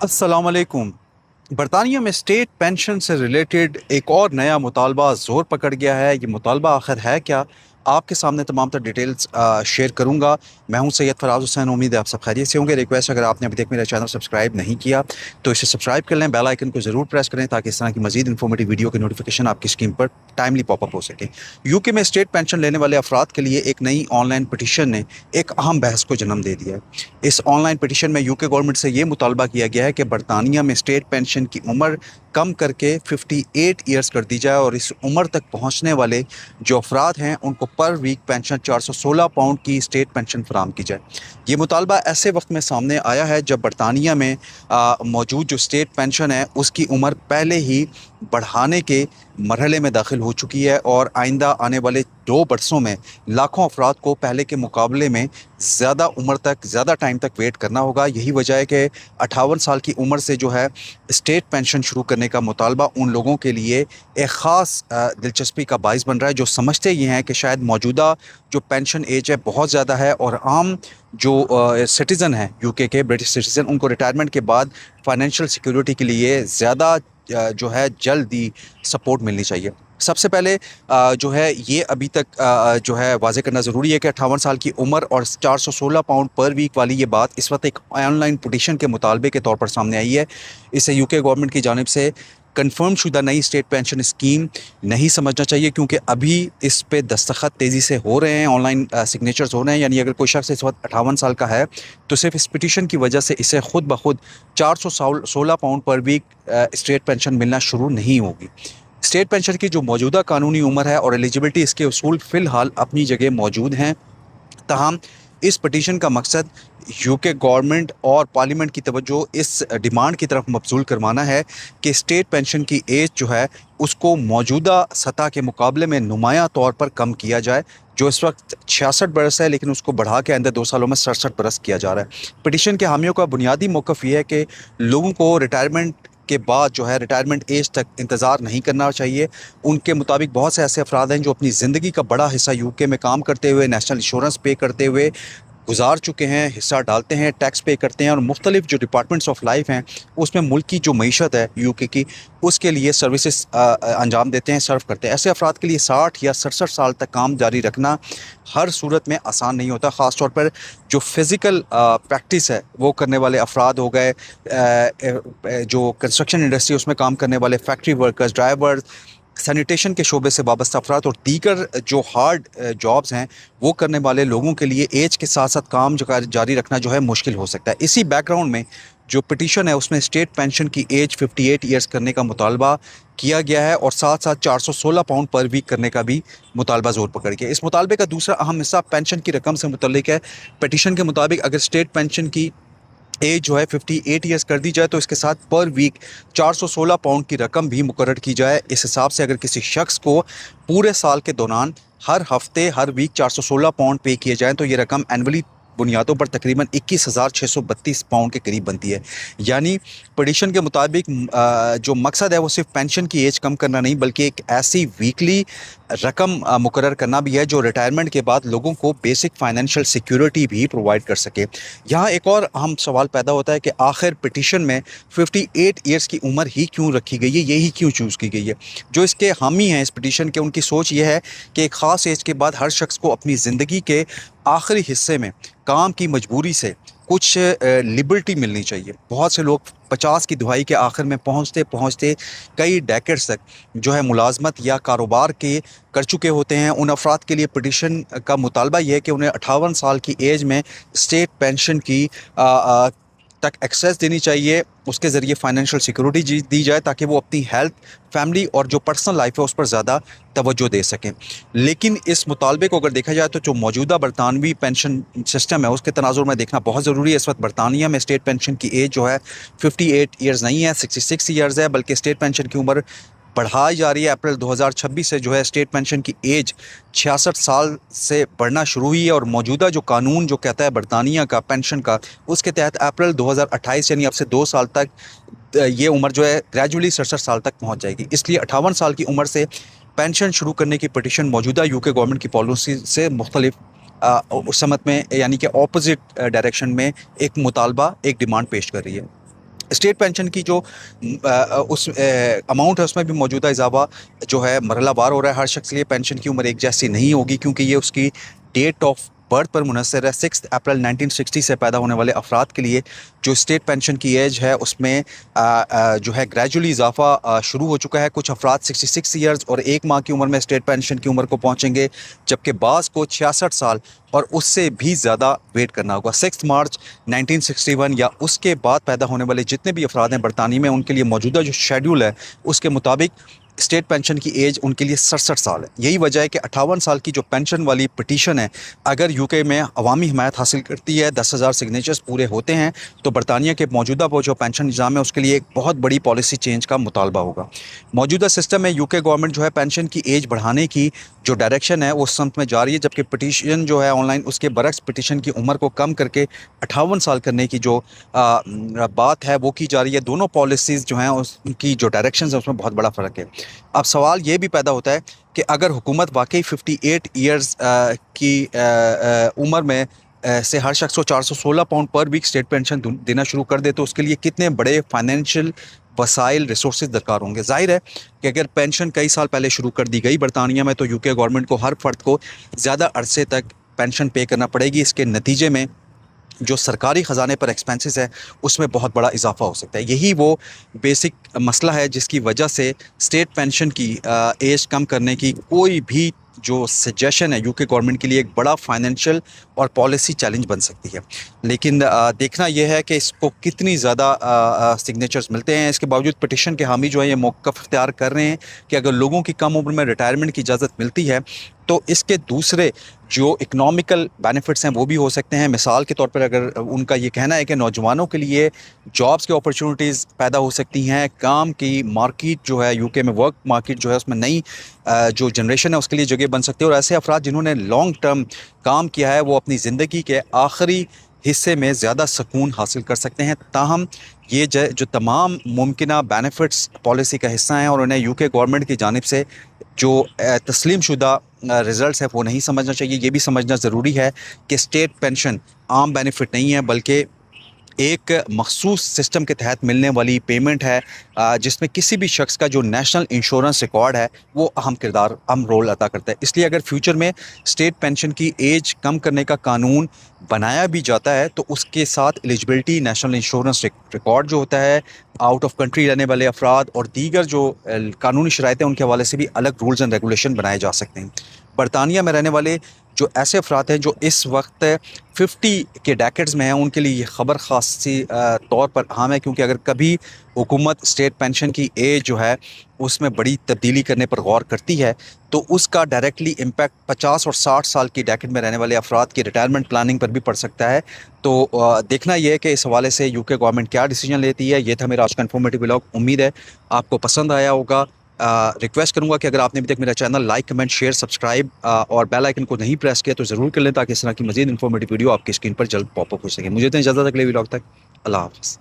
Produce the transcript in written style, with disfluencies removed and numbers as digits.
अस्सलाम वालेकुम। बरतानिया में स्टेट पेंशन से रिलेटेड एक और नया मुतालबा ज़ोर पकड़ गया है। ये मुतालबा आखिर है क्या? आपके सामने तमाम तर डिटेल्स शेयर करूँगा। मैं हूँ सैयद फराज हुसैन। उम्मीद है आप सब खैरियत से होंगे। रिक्वेस्ट, अगर आपने अभी तक मेरा चैनल सब्सक्राइब नहीं किया तो इसे सब्सक्राइब कर लें, बेल आइकन को ज़रूर प्रेस करें ताकि इस तरह की मजीद इन्फॉर्मेटिव वीडियो की नोटिफिकेशन आपकी स्क्रीन पर टाइमली पॉपअप हो सके। यूके में स्टेट पेंशन लेने वाले अफराद के लिए एक नई ऑनलाइन पटिशन ने एक अहम बहस को जन्म दे दिया है। इस ऑनलाइन पटिशन में यूके गवर्नमेंट से ये मुतालबा किया गया है कि बरतानिया में स्टेट पेंशन की उम्र कम करके 58 ईयर्स कर दी जाए और इस उम्र तक पहुंचने वाले जो अफराद हैं उनको पर वीक पेंशन 416 पाउंड की स्टेट पेंशन फराम की जाए। ये मुतालबा ऐसे वक्त में सामने आया है जब बरतानिया में मौजूद जो स्टेट पेंशन है उसकी उम्र पहले ही बढ़ाने के मरहले में दाखिल हो चुकी है और आइंदा आने वाले 2 बरसों में लाखों अफराद को पहले के मुकाबले में ज़्यादा उम्र तक, ज़्यादा टाइम तक वेट करना होगा। यही वजह है कि 58 साल की उम्र से जो है स्टेट पेंशन शुरू करने का मुतालबा उन लोगों के लिए एक ख़ास दिलचस्पी का बाइस बन रहा है जो समझते ये हैं कि शायद मौजूदा जो पेंशन एज है बहुत ज़्यादा है और आम जो सिटीज़न हैं यूके के, ब्रिटिश सिटीज़न, उनको रिटायरमेंट के बाद फाइनेंशियल सिक्योरिटी के लिए ज़्यादा जो है जल्दी सपोर्ट मिलनी चाहिए। सबसे पहले जो है ये अभी तक जो है वाज़ेह करना ज़रूरी है कि 58 साल की उम्र और 416 पाउंड पर वीक वाली ये बात इस वक्त एक ऑनलाइन पिटीशन के मुतालबे के तौर पर सामने आई है। इसे यूके गवर्नमेंट की जानिब से कंफर्म शुदा नई स्टेट पेंशन स्कीम नहीं समझना चाहिए क्योंकि अभी इस पे दस्तखत तेज़ी से हो रहे हैं, ऑनलाइन सिग्नेचर्स हो रहे हैं। यानी अगर कोई शख्स इस वक्त 58 साल का है तो सिर्फ इस पिटीशन की वजह से इसे खुद ब खुद 416 पाउंड पर वीक स्टेट पेंशन मिलना शुरू नहीं होगी। स्टेट पेंशन की जो मौजूदा कानूनी उम्र है और एलिजिबिलिटी, इसके उसूल फ़िलहाल अपनी जगह मौजूद हैं। तहम इस पटिशन का मकसद यूके गवर्नमेंट और पार्लियामेंट की तवज्जो इस डिमांड की तरफ मबजूल करवाना है कि स्टेट पेंशन की एज जो है उसको मौजूदा सतह के मुकाबले में नुमायाँ तौर पर कम किया जाए। जो इस वक्त 66 बरस है लेकिन उसको बढ़ा के अंदर 2 सालों में 67 बरस किया जा रहा है। पटिशन के हामियों का बुनियादी मौक़िफ़ ये है कि लोगों को रिटायरमेंट के बाद जो है रिटायरमेंट एज तक इंतज़ार नहीं करना चाहिए। उनके मुताबिक बहुत से ऐसे अफराद हैं जो अपनी ज़िंदगी का बड़ा हिस्सा यूके में काम करते हुए, नेशनल इंश्योरेंस पे करते हुए गुजार चुके हैं, हिस्सा डालते हैं, टैक्स पे करते हैं और मुख्तलिफ जो डिपार्टमेंट्स ऑफ लाइफ हैं उसमें मुल्क की जो मईशत है यूके की उसके लिए सर्विसेज अंजाम देते हैं, सर्व करते हैं। ऐसे अफराद के लिए 60 या 67 साल तक काम जारी रखना हर सूरत में आसान नहीं होता। ख़ास तौर पर जो फिज़िकल प्रैक्टिस है वो करने वाले अफराद हो गए, जो कंस्ट्रक्शन इंडस्ट्री उसमें काम करने वाले फैक्ट्री वर्कर्स, ड्राइवर्स, सैनिटेशन के शोबे से वाबस्ता अफराद और दीगर जो हार्ड जॉब्स हैं वो करने वाले लोगों के लिए एज के साथ साथ काम जो जारी रखना जो है मुश्किल हो सकता है। इसी बैकग्राउंड में जो पिटीशन है उसमें स्टेट पेंशन की एज 58 ईयर्स करने का मुतालबा किया गया है और साथ साथ 416 पाउंड पर वीक करने का भी मुतालबा जोर पकड़ गया। इस मुतालबे का दूसरा अहम हिस्सा पेंशन की रकम से मुतल्लिक है। पिटीशन के मुताबिक अगर स्टेट पेंशन की एज जो है 58 ईयर्स कर दी जाए तो इसके साथ पर वीक 416 पाउंड की रकम भी मुकर्रर की जाए। इस हिसाब से अगर किसी शख्स को पूरे साल के दौरान हर हफ्ते, हर वीक 416 पाउंड पे किए जाएँ तो ये रकम एनुअली बुनियादों पर तकरीबन 21,632 पाउंड के करीब बनती है। यानी पटिशन के मुताबिक जो मकसद है वो सिर्फ पेंशन की एज कम करना नहीं बल्कि एक ऐसी वीकली रकम मुकर्रर करना भी है जो रिटायरमेंट के बाद लोगों को बेसिक फाइनेंशियल सिक्योरिटी भी प्रोवाइड कर सके। यहाँ एक और अहम सवाल पैदा होता है कि आखिर पिटीशन में 58 ईयर्स की उम्र ही क्यों रखी गई है, यही क्यों चूज़ की गई है। जो इसके हामी हैं इस पिटीशन के, उनकी सोच ये है कि एक ख़ास एज के बाद हर शख्स को अपनी ज़िंदगी के आखिरी हिस्से में काम की मजबूरी से कुछ लिबर्टी मिलनी चाहिए। बहुत से लोग 50 की दुहाई के आखिर में पहुंचते पहुंचते कई डेकेड्स तक जो है मुलाजमत या कारोबार के कर चुके होते हैं। उन अफराद के लिए पिटीशन का मुतालबा यह है कि उन्हें 58 साल की एज में स्टेट पेंशन की तक एक्सेस देनी चाहिए, उसके ज़रिए फाइनेंशियल सिक्योरिटी दी जाए ताकि वो अपनी हेल्थ, फैमिली और जो पर्सनल लाइफ है उस पर ज़्यादा तवज्जो दे सकें। लेकिन इस मुतालबे को अगर देखा जाए तो जो मौजूदा बरतानवी पेंशन सिस्टम है उसके तनाजुर में देखना बहुत ज़रूरी है। इस वक्त बरतानिया में स्टेट पेंशन की एज जो है 58 ईयर्स नहीं है, 66 ईयर्स है, बल्कि स्टेट पेंशन की उम्र बढ़ाई जा रही है। अप्रैल 2026 से जो है स्टेट पेंशन की एज 66 साल से बढ़ना शुरू हुई है और मौजूदा जो कानून जो कहता है बरतानिया का पेंशन का, उसके तहत अप्रैल 2028 यानी अब से 2 साल तक ये उम्र जो है ग्रेजुअली 67 साल तक पहुंच जाएगी। इसलिए 58 साल की उम्र से पेंशन शुरू करने की पटिशन मौजूदा यूके गवर्नमेंट की पॉलिसी से मुख्तलिफ उस समत में यानी कि अपोजिट डायरेक्शन में एक मुतालबा, एक डिमांड पेश कर रही है। स्टेट पेंशन की जो उस अमाउंट है उसमें भी मौजूदा इजाफा जो है मरहलावार हो रहा है। हर शख्स के लिए पेंशन की उम्र एक जैसी नहीं होगी, क्योंकि ये उसकी डेट ऑफ बर्थ पर मुनहसर है। 6 अप्रैल 1960 से पैदा होने वाले अफराद के लिए जो स्टेट पेंशन की एज है उसमें जो है ग्रेजुअली इजाफा शुरू हो चुका है। कुछ अफराद 66 ईयर्स और 1 माह की उम्र में स्टेट पेंशन की उम्र को पहुँचेंगे, जबकि बाज़ को 66 साल और उससे भी ज़्यादा वेट करना होगा। 6 मार्च 1961 या उसके बाद पैदा होने वाले जितने भी अफराद हैं बरतानिया में, उनके लिए मौजूदा जो शेड्यूल है उसके मुताबिक स्टेट पेंशन की एज उनके लिए 67 साल है। यही वजह है कि 58 साल की जो पेंशन वाली पिटीशन है, अगर यूके में अवामी हिमायत हासिल करती है, 10,000 सिग्नेचर्स पूरे होते हैं, तो बरतानिया के मौजूदा वो जो पेंशन निज़ाम है उसके लिए एक बहुत बड़ी पॉलिसी चेंज का मुतालबा होगा। मौजूदा सिस्टम में यूके गवर्नमेंट जो है पेंशन की एज बढ़ाने की जो डायरेक्शन है वो उस समत में जा रही है, जबकि पिटीशन जो है ऑनलाइन उसके बरक्स पिटीशन की उम्र को कम करके 58 साल करने की जो बात है वो की जा रही है। दोनों पॉलिसीज़ जो हैं उसकी जो डायरेक्शन है उसमें बहुत बड़ा फ़र्क है। अब सवाल ये भी पैदा होता है कि अगर हुकूमत वाकई 58 ईयर्स की उम्र में से हर शख्स को 416 पाउंड पर वीक स्टेट पेंशन देना शुरू कर दे, तो उसके लिए कितने बड़े फाइनेंशियल वसाइल रिसोर्सेज दरकार होंगे। जाहिर है कि अगर पेंशन कई साल पहले शुरू कर दी गई बरतानिया में, तो यूके गवर्नमेंट को हर फर्द को ज़्यादा अरसे तक पेंशन पे करना पड़ेगी। इसके नतीजे में जो सरकारी ख़जाने पर एक्सपेंसेस है उसमें बहुत बड़ा इजाफा हो सकता है। यही वो बेसिक मसला है जिसकी वजह से स्टेट पेंशन की एज कम करने की कोई भी जो सजेशन है यूके गवर्नमेंट के लिए एक बड़ा फाइनेंशियल और पॉलिसी चैलेंज बन सकती है। लेकिन देखना यह है कि इसको कितनी ज़्यादा सिग्नेचर्स मिलते हैं। इसके बावजूद पिटिशन के हामी जो है ये मौक़िफ़ इख्तियार कर रहे हैं कि अगर लोगों की कम उम्र में रिटायरमेंट की इजाज़त मिलती है तो इसके दूसरे जो इकनॉमिकल बेनिफिट्स हैं वो भी हो सकते हैं। मिसाल के तौर पर अगर उनका ये कहना है कि नौजवानों के लिए जॉब्स की अपॉर्चुनिटीज़ पैदा हो सकती हैं, काम की मार्केट जो है यूके में, वर्क मार्केट जो है उसमें नई जो जनरेशन है उसके लिए जगह बन सकती है, और ऐसे अफराद जिन्होंने लॉन्ग टर्म काम किया है वो अपनी ज़िंदगी के आखिरी हिस्से में ज़्यादा सुकून हासिल कर सकते हैं। ताहम ये जो तमाम मुमकिना बेनिफिट्स पॉलिसी का हिस्सा हैं और उन्हें यूके गवर्नमेंट की जानिब से जो तस्लीम शुदा रिज़ल्ट है वो नहीं समझना चाहिए। ये भी समझना ज़रूरी है कि स्टेट पेंशन आम बेनिफिट नहीं है, बल्कि एक मखसूस सिस्टम के तहत मिलने वाली पेमेंट है, जिसमें किसी भी शख्स का जो नेशनल इंश्योरेंस रिकॉर्ड है वो अहम रोल अदा करता है। इसलिए अगर फ्यूचर में स्टेट पेंशन की एज कम करने का कानून बनाया भी जाता है तो उसके साथ एलिजिबिलिटी, नेशनल इंश्योरेंस रिकॉर्ड जो होता है, आउट ऑफ कंट्री रहने वाले अफराद और दीगर जो कानूनी शराइतें हैं उनके हवाले से भी अलग रूल्स एंड रेगुलेशन बनाए जा सकते हैं। बरतानिया में रहने वाले जो ऐसे अफराद हैं जो इस वक्त 50 के डैकेड्स में हैं, उनके लिए ये ख़बर ख़ासी तौर पर अहम है, क्योंकि अगर कभी हुकूमत स्टेट पेंशन की एज जो है उसमें बड़ी तब्दीली करने पर गौर करती है तो उसका डायरेक्टली इम्पैक्ट 50 और 60 साल की डैकेड में रहने वाले अफराद की रिटायरमेंट प्लानिंग पर भी पड़ सकता है। तो देखना यह है कि इस हवाले से यूके गवर्नमेंट क्या डिसीजन लेती है। ये था मेरा आज का इन्फॉर्मेटिव व्लॉग। उम्मीद है आपको पसंद आया होगा। रिक्वेस्ट करूंगा कि अगर आपने अभी तक मेरा channel like, comment, share, subscribe और बेल आइकन को नहीं प्रेस किया तो ज़रूर कर लें, ताकि इस तरह की मजीद इन्फॉर्मेटिव वीडियो आपकी स्क्रीन पर जल्द पॉपअप हो सके। मुझे तो इजाज़त, अगले व्लॉग तक। अल्लाह हाफ़िज़।